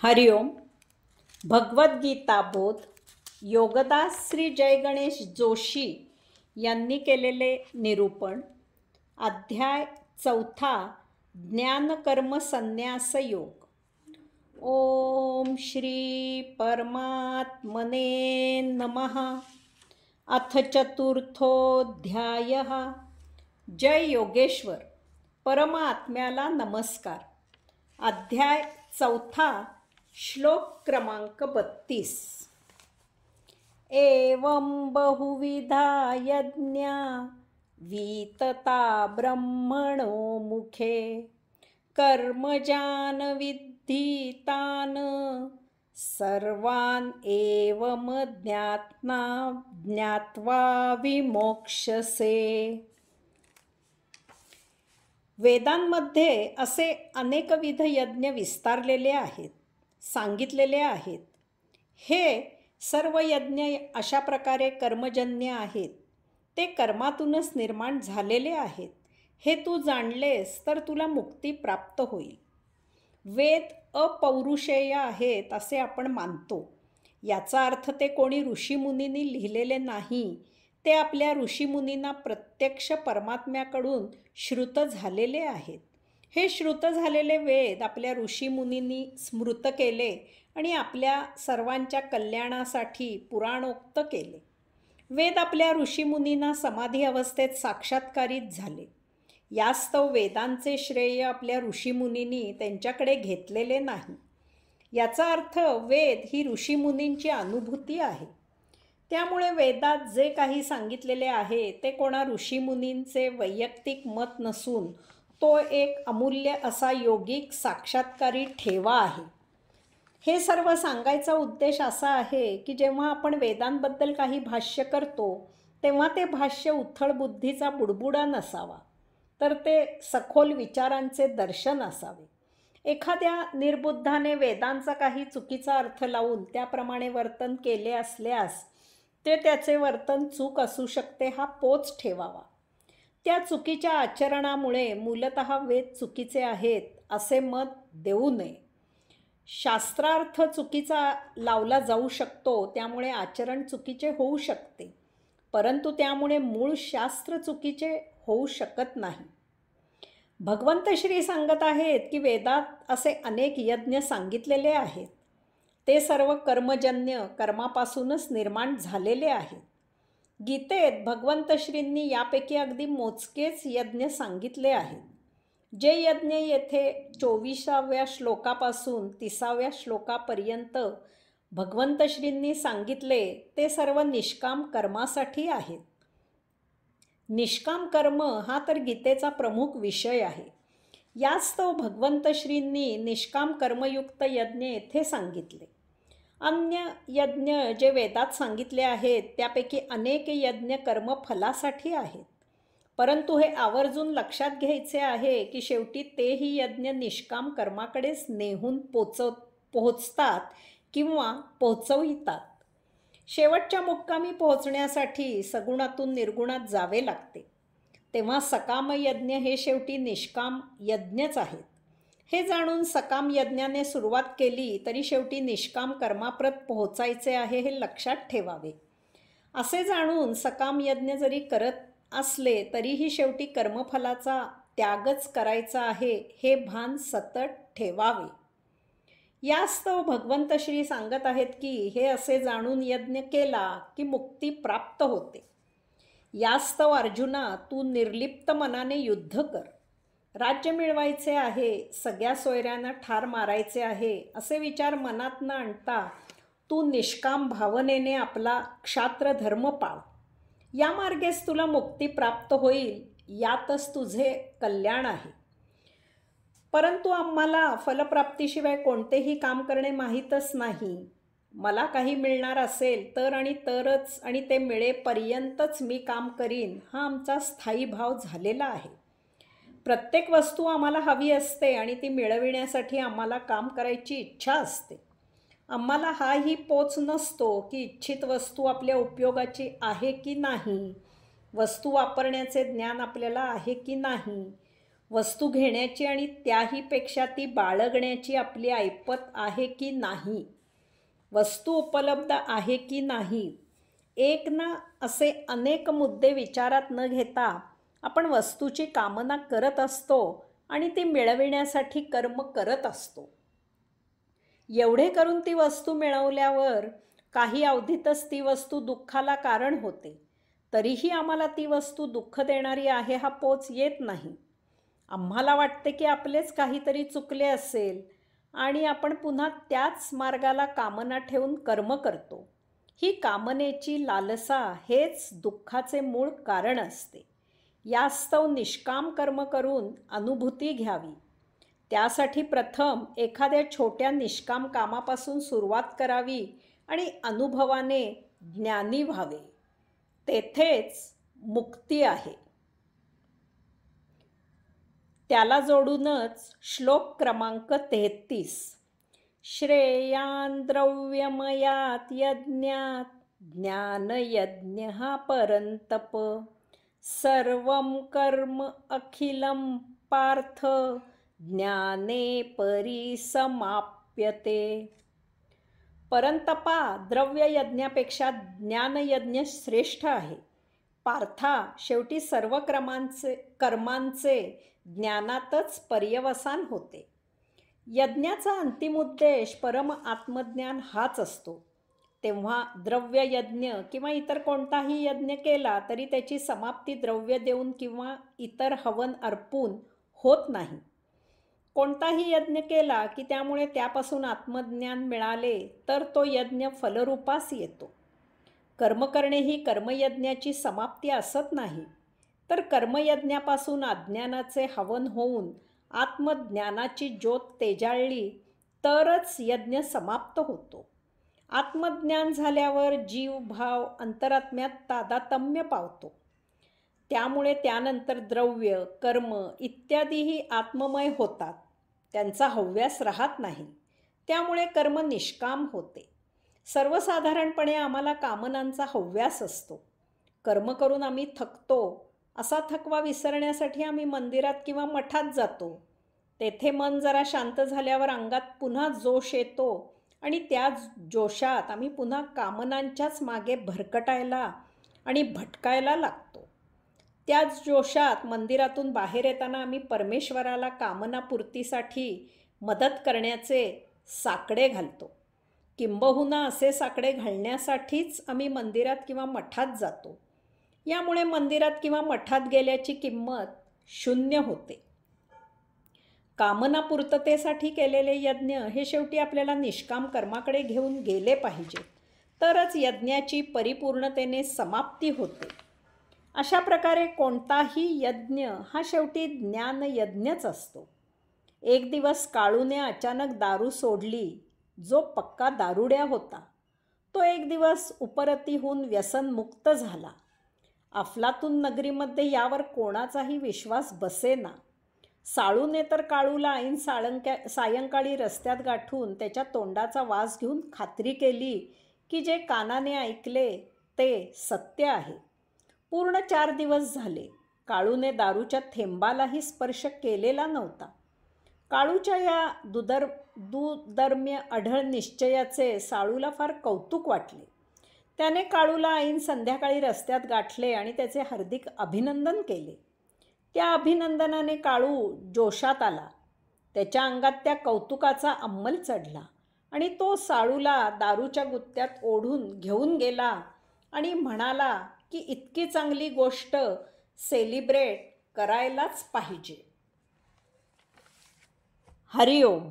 हरिओम. भगवद्गीता बोध योगदास श्री जय गणेश जोशी यांनी केलेले निरूपण. अध्याय 4 ज्ञानकर्म संन्यास योग. ओम श्री परमात्मने नमः. अथ चतुर्थोऽध्यायः. जय योगेश्वर. परमात्म्याला नमस्कार. अध्याय 4, श्लोक क्रमांक 32. एवं बहुविधा यज्ञा वितता ब्रह्मणो मुखे कर्मजान विद्धितान सर्वान् एवं ज्ञात्वा विमोक्षसे. वेदांमध्ये असे अनेकविध यज्ञ विस्तारलेले आहेत, सांगितलेले आहेत. हे सर्व यज्ञ अशा प्रकारे कर्मजन्य आहेत. ते कर्मातूनच निर्माण झालेले आहेत. हे तू जाणलेस तर तुला मुक्ती प्राप्त होईल. वेद अपौरुषेय आहेत असे आपण मानतो. याचा अर्थ ते कोणी ऋषीमुनींनी लिहिलेले नाही. ते आपल्या ऋषीमुनींना प्रत्यक्ष परमात्म्याकडून श्रुत झालेले आहेत. हे श्रुत झालेले वेद आपल्या ऋषीमुनींनी स्मृत केले आणि आपल्या सर्वांच्या कल्याणासाठी पुराणोक्त केले. वेद आपल्या ऋषीमुनींना समाधी अवस्थेत साक्षात्कारित झाले. यास्तव वेदांचे श्रेय आपल्या ऋषीमुनींनी त्यांच्याकडे घेतलेले नाही. याचा अर्थ वेद ही ऋषीमुनींची अनुभूती आहे. त्यामुळे वेदात जे काही सांगितलेले आहे ते कोणा ऋषीमुनींचे वैयक्तिक मत नसून तो एक अमूल्य असा योगिक साक्षात्कारी ठेवा आहे. हे सर्व सांगायचा उद्देश असा आहे की जेव्हा आपण वेदांबद्दल काही भाष्य करतो तेव्हा ते भाष्य उथळ बुद्धीचा बुडबुडा नसावा, तर ते सखोल विचारांचे दर्शन असावे. एखाद्या निर्बुद्धाने वेदांचा काही चुकीचा अर्थ लावून त्याप्रमाणे वर्तन केले असल्यास ते त्याचे वर्तन चूक असू शकते हा पोच ठेवावा. त्या चुकीच्या आचरणामुळे मूलतः वेद चुकीचे आहेत असे मत देऊ नये. शास्त्रार्थ चुकीचा लावला जाऊ शकतो, त्यामुळे आचरण चुकीचे होऊ शकते, परंतु त्यामुळे मूळ शास्त्र चुकीचे होऊ शकत नाही. भगवंत श्री सांगत आहेत की वेदात असे अनेक यज्ञ सांगितलेले आहेत. ते सर्व कर्मजन्य कर्मापासूनच निर्माण झालेले आहेत. गीतेत भगवंत श्रींनी यापैकी अगदी मोजकेच यज्ञ सांगितले आहेत. जे यज्ञ येथे 24व्या श्लोकापासून 30व्या श्लोकापर्यंत भगवंत श्रींनी सांगितले ते सर्व निष्काम कर्मासाठी आहेत. निष्काम कर्म हा तर गीतेचा प्रमुख विषय आहे. यास्तव भगवंत श्रींनी निष्काम कर्मयुक्त यज्ञ येथे सांगितले. अन्य यज्ञ जे वेदात सांगितले आहेत त्यापैकी अनेक यज्ञ कर्मफलासाठी आहेत. परंतु हे आवर्जून लक्षात घ्यायचे आहे की शेवटी तेही यज्ञ निष्काम कर्माकडेच नेहून पोहोचतात किंवा पोहोचवितात. शेवटच्या मुक्कामी पोहोचण्यासाठी सगुणातून निर्गुणात जावे लागते. तेव्हा सकाम यज्ञ हे शेवटी निष्काम यज्ञच आहेत. हे जाणून सकाम यज्ञाने सुरुवात केली तरी शेवटी निष्काम कर्माप्रत पोहोचायचे आहे हे लक्षात ठेवावे. असे जाणून सकाम यज्ञ जरी करत असले तरीही शेवटी कर्मफलाचा त्यागच करायचा आहे हे भान सतत ठेवावे. यास्तव भगवंत श्री सांगत आहेत की हे असे जाणून यज्ञ केला की मुक्ती प्राप्त होते. यास्तव अर्जुना, तू निर्लिप्त मनाने युद्ध कर. राज्य मिळवायचे आहे, सगळ्या सोयऱ्यांना ठार मारायचे आहे असे विचार मनात न आणता तू निष्काम भावनेने आपला क्षात्र धर्म पाळ. या मार्गेच तुला मुक्ती प्राप्त होईल. यातच तुझे कल्याण आहे. परंतु आम्हाला फलप्राप्तीशिवाय कोणतेही काम करणे माहीतच नाही. मला काही मिळणार असेल तर आणि तरच आणि ते मिळेपर्यंतच मी काम करीन हा आमचा स्थायी भाव झालेला आहे. प्रत्येक वस्तू आम्हाला हवी असते आणि ती मिळविण्यासाठी आम्हाला काम करायची इच्छा असते. आम्हाला हाही पोच नसतो की इच्छित वस्तू आपल्या उपयोगाची आहे की नाही, वस्तू वापरण्याचे ज्ञान आपल्याला आहे की नाही, वस्तू घेण्याची आणि त्याहीपेक्षा ती बाळगण्याची आपली ऐपत आहे की नाही, वस्तू उपलब्ध आहे की नाही, एक ना असे अनेक मुद्दे विचारात न घेता आपण वस्तूची कामना करत असतो आणि ती मिळविण्यासाठी कर्म करत असतो. एवढे करून ती वस्तू मिळवल्यावर काही अवधीतच ती वस्तू दुःखाला कारण होते. तरीही आम्हाला ती वस्तू दुःख देणारी आहे हा पोच येत नाही. आम्हाला वाटते की आपलेच काहीतरी चुकले असेल आणि आपण पुन्हा त्याच मार्गाला कामना ठेवून कर्म करतो. ही कामनेची लालसा हेच दुःखाचे मूळ कारण असते. यास्तव निष्काम कर्म करून अनुभूती घ्यावी. त्यासाठी प्रथम एखाद्या छोट्या निष्काम कामापासून सुरुवात करावी आणि अनुभवाने ज्ञानी व्हावे. तेथेच मुक्ती आहे. त्याला जोडूनच श्लोक क्रमांक 33. श्रेयान् द्रव्यमयात् यज्ञात् ज्ञानयज्ञः परन्तप सर्वं कर्म अखिलं पार्थ ज्ञाने परिसमाप्यते. परंतपा, द्रव्ययज्ञापेक्षा ज्ञानयज्ञ श्रेष्ठ आहे. पार्था, शेवटी सर्व कर्मांचे ज्ञानातच पर्यवसान होते. यज्ञाचा अंतिम उद्देश परम आत्मज्ञान हाच असतो. तेव्हा द्रव्ययज्ञ किंवा इतर कोणताही यज्ञ केला तरी त्याची समाप्ती द्रव्य देऊन किंवा इतर हवन अर्पून होत नाही. कोणताही यज्ञ केला की त्यामुळे त्यापासून आत्मज्ञान मिळाले तर तो यज्ञ फलरूपास येतो. कर्म करणे ही कर्मयज्ञाची समाप्ती असत नाही, तर कर्मयज्ञापासून अज्ञानाचे हवन होऊन आत्मज्ञानाची ज्योत तेजाळली तरच यज्ञ समाप्त होतो. आत्मज्ञान झाल्यावर जीव भाव अंतरात्म्यात तादात्म्य पावतो. त्यामुळे त्यानंतर द्रव्य कर्म इत्यादीही आत्ममय होतात. त्यांचा हव्यास राहत नाही. त्यामुळे कर्म निष्काम होते. सर्वसाधारणपणे आम्हाला कामनांचा हव्यास असतो. कर्म करून आम्ही थकतो. असा थकवा विसरण्यासाठी आम्ही मंदिरात किंवा मठात जातो. तेथे मन जरा शांत झाल्यावर अंगात पुन्हा जोश येतो आणि त्या जोशात आम्ही पुन्हा कामनांच्याच मागे भरकटायला आणि भटकायला लागतो. त्याच जोशात मंदिरातून बाहेर येताना आम्ही परमेश्वराला कामनापूर्तीसाठी मदत करण्याचे साकडे घालतो. किंबहुना असे साकडे घालण्यासाठीच आम्ही मंदिरात किंवा मठात जातो. यामुळे मंदिरात किंवा मठात गेल्याची किंमत शून्य होते. कामनापूर्ततेसाठी केलेले यज्ञ हे शेवटी आपल्याला निष्काम कर्माकडे घेऊन गेले पाहिजे, तरच यज्ञाची परिपूर्णतेने समाप्ती होते. अशा प्रकारे कोणताही यज्ञ हा शेवटी ज्ञानयज्ञच असतो. एक दिवस काळूने अचानक दारू सोडली. जो पक्का दारुड्या होता तो एक दिवस उपरतीहून व्यसनमुक्त झाला. अफलातून नगरीमध्ये यावर कोणाचाही विश्वास बसेना. साळूने तर काळूला ऐन सायंकाळी रस्त्यात गाठून त्याच्या तोंडाचा वास घेऊन खात्री केली की जे कानाने ऐकले ते सत्य आहे. पूर्ण 4 दिवस झाले. काळूने दारूच्या थेंबालाही स्पर्श केलेला नव्हता. काळूच्या या दुदर्म्य अढळ निश्चयाचे साळूला फार कौतुक वाटले. त्याने काळूला ऐन संध्याकाळी रस्त्यात गाठले आणि त्याचे हार्दिक अभिनंदन केले. त्या अभिनंदनाने काळू जोशात आला. त्याच्या अंगात त्या कौतुकाचा अंमल चढला आणि तो साळूला दारूच्या गुत्त्यात ओढून घेऊन गेला आणि म्हणाला की इतकी चांगली गोष्ट सेलिब्रेट करायलाच पाहिजे. हरिओम.